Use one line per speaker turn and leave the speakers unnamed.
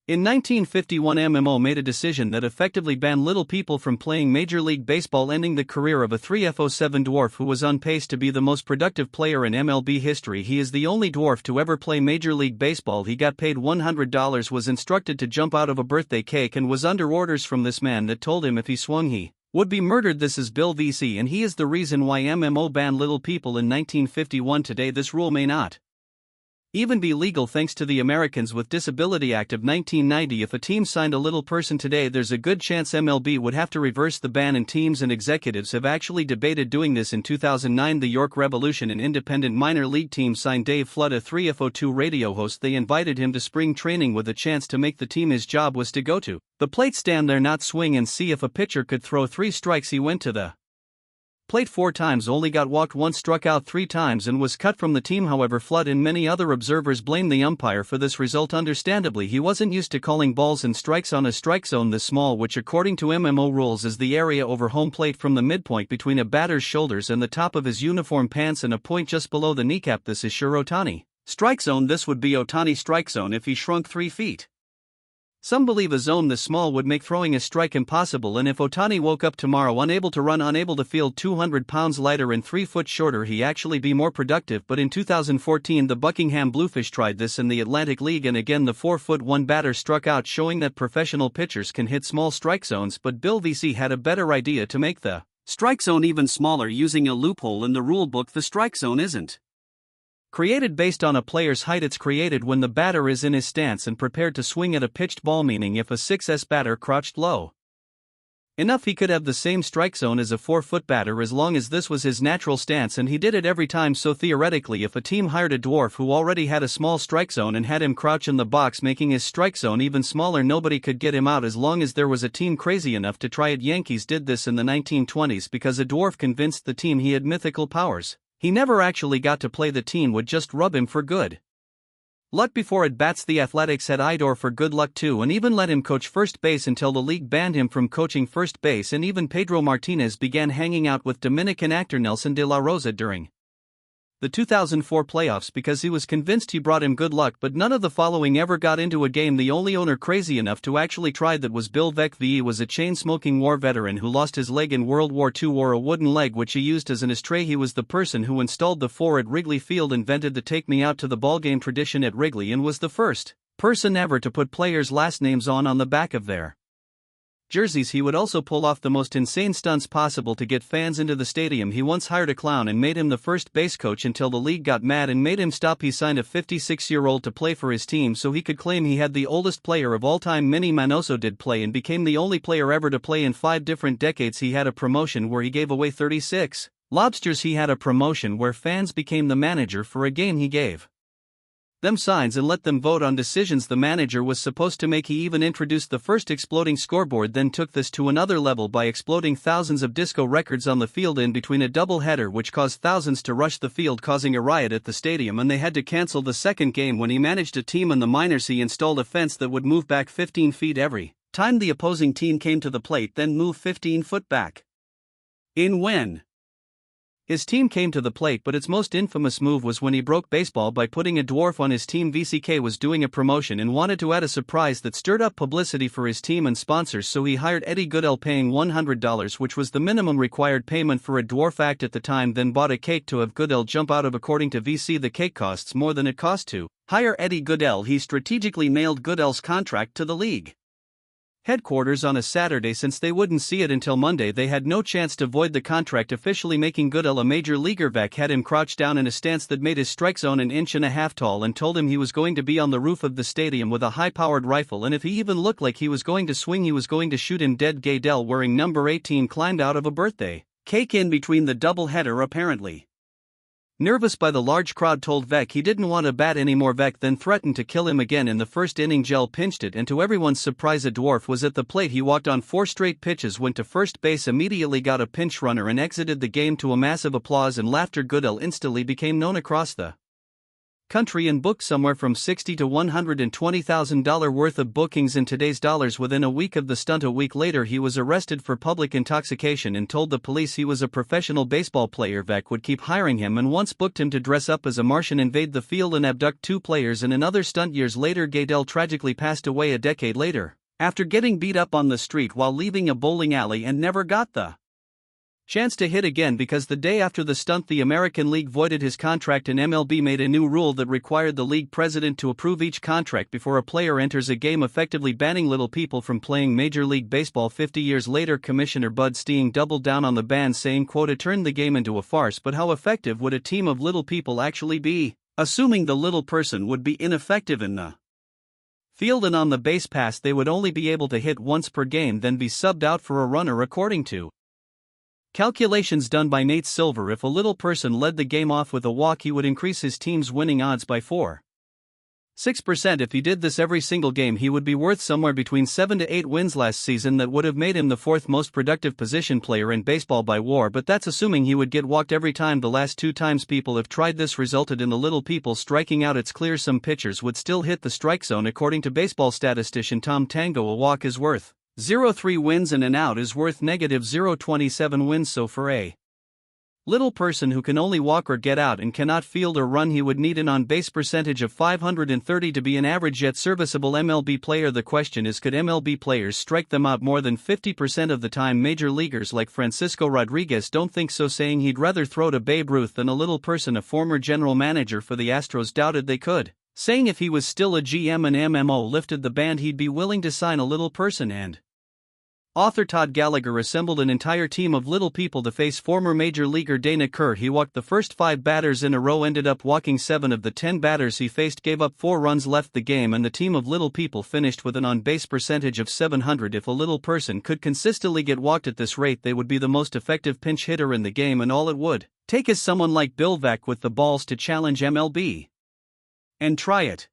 In 1951, MMO made a decision that effectively banned little people from playing Major League Baseball, ending the career of a 3F07 dwarf who was on pace to be the most productive player in MLB history. He is the only dwarf to ever play Major League Baseball. He got paid $100, was instructed to jump out of a birthday cake, and was under orders from this man that told him if he swung he would be murdered. This is Bill VC, and he is the reason why MMO banned little people in 1951. Today this rule may not even be legal thanks to the Americans with Disability Act of 1990. If a team signed a little person today, there's a good chance MLB would have to reverse the ban, and teams and executives have actually debated doing this. In 2009, the York Revolution, an independent minor league team, signed Dave Flood, a 3F02 radio host. They invited him to spring training with a chance to make the team. His job was to go to the plate, stand there, not swing, and see if a pitcher could throw 3 strikes. He went to the plate 4 times, only got walked once, struck out 3 times, and was cut from the team. However, Flood and many other observers blamed the umpire for this result. Understandably, he wasn't used to calling balls and strikes on a strike zone this small, which according to MMO rules is the area over home plate from the midpoint between a batter's shoulders and the top of his uniform pants, and a point just below the kneecap. This is sure Ohtani strike zone. This would be Ohtani strike zone if he shrunk 3 feet. Some believe a zone this small would make throwing a strike impossible, and if Ohtani woke up tomorrow unable to run, unable to field, 200 pounds lighter and 3 foot shorter, he actually be more productive. But in 2014, the Buckingham Bluefish tried this in the Atlantic League, and again the 4'1" batter struck out, showing that professional pitchers can hit small strike zones. But Bill VC had a better idea to make the strike zone even smaller using a loophole in the rule book. The strike zone isn't created based on a player's height, it's created when the batter is in his stance and prepared to swing at a pitched ball, meaning if a 6S batter crouched low enough, he could have the same strike zone as a 4-foot batter as long as this was his natural stance, and he did it every time. So theoretically, if a team hired a dwarf who already had a small strike zone and had him crouch in the box, making his strike zone even smaller, nobody could get him out as long as there was a team crazy enough to try it. Yankees did this in the 1920s because a dwarf convinced the team he had mythical powers. He never actually got to play, the team would just rub him for good luck before at bats. The Athletics had Idor for good luck too, and even let him coach first base until the league banned him from coaching first base. And even Pedro Martinez began hanging out with Dominican actor Nelson de la Rosa during the 2004 playoffs because he was convinced he brought him good luck. But none of the following ever got into a game. The only owner crazy enough to actually try that was Bill Veeck. VE was a chain-smoking war veteran who lost his leg in World War II, wore a wooden leg which he used as an ashtray. He was the person who installed the 4 at Wrigley Field, invented the take me out to the ballgame tradition at Wrigley, and was the first person ever to put players' last names on the back of their jerseys. He would also pull off the most insane stunts possible to get fans into the stadium. He once hired a clown and made him the first base coach until the league got mad and made him stop. He signed a 56-year-old to play for his team so he could claim he had the oldest player of all time. Minnie Manoso did play and became the only player ever to play in 5 different decades. He had a promotion where he gave away 36 lobsters. He had a promotion where fans became the manager for a game. He gave them signs and let them vote on decisions the manager was supposed to make. He even introduced the first exploding scoreboard, then took this to another level by exploding thousands of disco records on the field in between a double-header, which caused thousands to rush the field, causing a riot at the stadium, and they had to cancel the second game. When he managed a team in the minors, he installed a fence that would move back 15 feet every time the opposing team came to the plate, then move 15 foot back when his team came to the plate. But its most infamous move was when he broke baseball by putting a dwarf on his team. VCK was doing a promotion and wanted to add a surprise that stirred up publicity for his team and sponsors, so he hired Eddie Gaedel, paying $100, which was the minimum required payment for a dwarf act at the time, then bought a cake to have Gaedel jump out of. According to VC, the cake costs more than it cost to hire Eddie Gaedel. He strategically mailed Gaedel's contract to the league headquarters on a Saturday. Since they wouldn't see it until Monday, they had no chance to void the contract, officially making Gaedel a major leaguer. Veeck had him crouch down in a stance that made his strike zone 1.5 inches tall and told him he was going to be on the roof of the stadium with a high-powered rifle, and if he even looked like he was going to swing, he was going to shoot him dead. Gaedel, wearing number 18, climbed out of a birthday cake in between the double-header, apparently nervous by the large crowd, told Veeck he didn't want to bat anymore. Veeck then threatened to kill him again in the first inning. Gel pinched it, and to everyone's surprise, a dwarf was at the plate. He walked on 4 straight pitches, went to first base, immediately got a pinch runner, and exited the game to a massive applause and laughter. Gaedel instantly became known across the country and booked somewhere from $60,000 to $120,000 worth of bookings in today's dollars within a week of the stunt. A week later he was arrested for public intoxication and told the police he was a professional baseball player. Vec would keep hiring him and once booked him to dress up as a Martian, invade the field and abduct 2 players in another stunt. Years later, Gaedel tragically passed away a decade later, after getting beat up on the street while leaving a bowling alley, and never got the chance to hit again because the day after the stunt the American League voided his contract and MLB made a new rule that required the league president to approve each contract before a player enters a game, effectively banning little people from playing Major League Baseball. 50 years later, Commissioner Bud Steen doubled down on the ban, saying, quote, "It turned the game into a farce, but how effective would a team of little people actually be? Assuming the little person would be ineffective in the field and on the base pass, they would only be able to hit once per game, then be subbed out for a runner." According to calculations done by Nate Silver, if a little person led the game off with a walk, he would increase his team's winning odds by 4.6%. If he did this every single game, he would be worth somewhere between 7 to 8 wins last season. That would have made him the 4th most productive position player in baseball by WAR, but that's assuming he would get walked every time. The last 2 times people have tried this resulted in the little people striking out. It's clear some pitchers would still hit the strike zone. According to baseball statistician Tom Tango, a walk is worth 0.3 wins and an out is worth negative 0.27 wins. So for a little person who can only walk or get out and cannot field or run, he would need an on-base percentage of 530 to be an average yet serviceable MLB player. The question is, could MLB players strike them out more than 50% of the time? Major leaguers like Francisco Rodriguez don't think so, saying he'd rather throw to Babe Ruth than a little person. A former general manager for the Astros doubted they could, saying if he was still a GM and MMO lifted the ban, he'd be willing to sign a little person. And author Todd Gallagher assembled an entire team of little people to face former major leaguer Dana Kerr. He walked the first 5 batters in a row, ended up walking 7 of the 10 batters he faced, gave up 4 runs, left the game, and the team of little people finished with an on-base percentage of 700. If a little person could consistently get walked at this rate, they would be the most effective pinch hitter in the game, and all it would take is someone like Bill Veeck with the balls to challenge MLB and try it.